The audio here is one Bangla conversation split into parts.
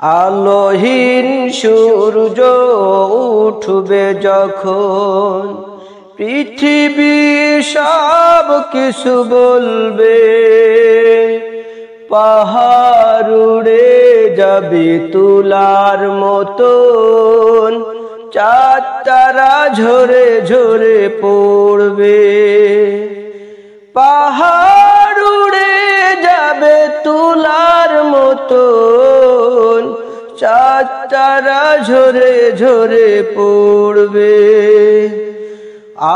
আলোহীন সূর্য উঠবে যখন, পৃথিবী সব কিছু বলবে। পাহাড় উড়ে যাবে তুলার মতন, চাঁদ তারা ঝরে ঝরে পড়বে। পাহাড় উড়ে যাবে তুলার মতন, চাঁদ তারা ঝরে ঝরে পড়বে।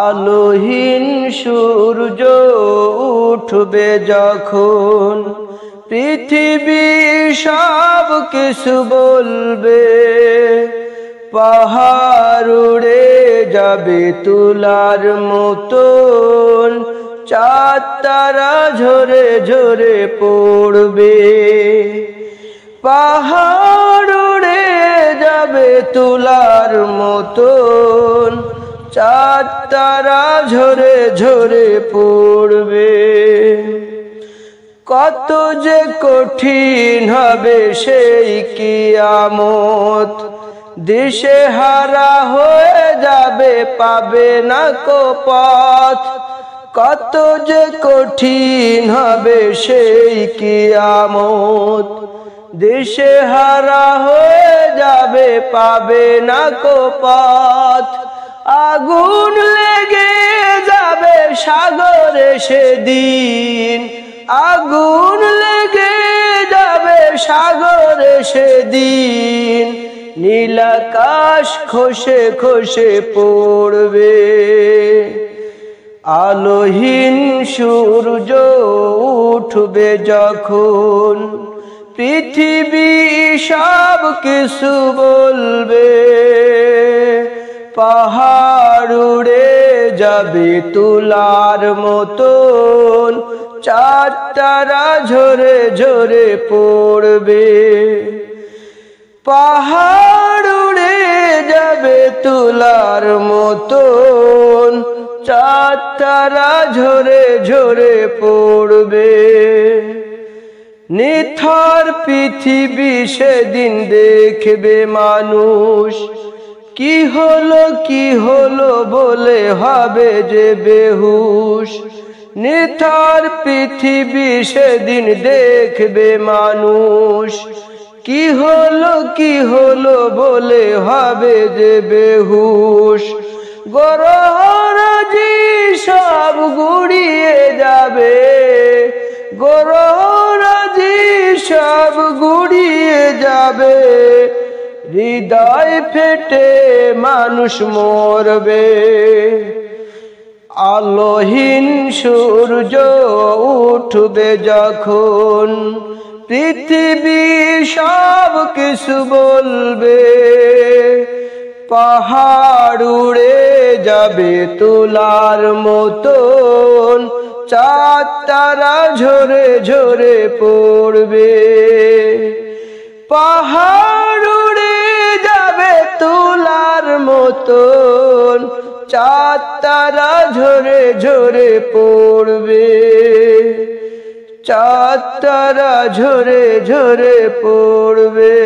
আলোহীন সূর্য উঠবে যখন, পৃথিবী সব কিছু বলবে। পাহাড় উড়ে যাবে তুলার মতন, চাঁদ তারা ঝরে ঝরে পড়বে। পাহাড় উড়ে যাবে তুলার মতন, চাঁদ তারা ঝরে ঝরে পড়বে। কত যে কঠিন হবে সেই কিয়ামত, দিশেহারা হয়ে যাবে পাবে না কো পথ। কত যে কঠিন হবে সেই কিয়ামত, দিশেহারা হয়ে যাবে পাবে না কো পথ। আগুন লেগে যাবে সাগরে সেদিন, আগুন লেগে যাবে সাগরে সেদিন। নীল আকাশ খসে খসে পড়বে। আলোহীন সূর্য উঠবে যখন, পৃথিবী সব কিছু বলবে। পাহাড় উড়ে যাবে তুলার মতন, চাঁদ তারা ঝরে ঝরে পড়বে। পাহাড় উড়ে যাবে তুলার মতন, চাঁদ তারা ঝরে ঝরে পড়বে। নিথর পৃথিবী সেদিন দেখবে মানুষ, কি হলো বলে হবে যে বেহুশ। নিথর পৃথিবী সেদিন দেখবে মানুষ, কি হলো বলে হবে যে বেহুশ। গ্রহরাজি সব গুড়িয়ে যাবে, গ্রহরাজি সব গুড়িয়ে যাবে। হৃদয় ফেটে মানুষ মরবে। আলোহীন সূর্য উঠবে যখন, পৃথিবী সব কিছু বলবে। পাহাড় উড়ে যাবে তুলার মতন, চাঁদ তারা ঝরে ঝরে পড়বে। পাহাড় উড়ে যাবে তুলার মতন, চাঁদ তারা ঝরে ঝরে পড়বে। চাঁদ তারা ঝরে ঝরে পড়বে।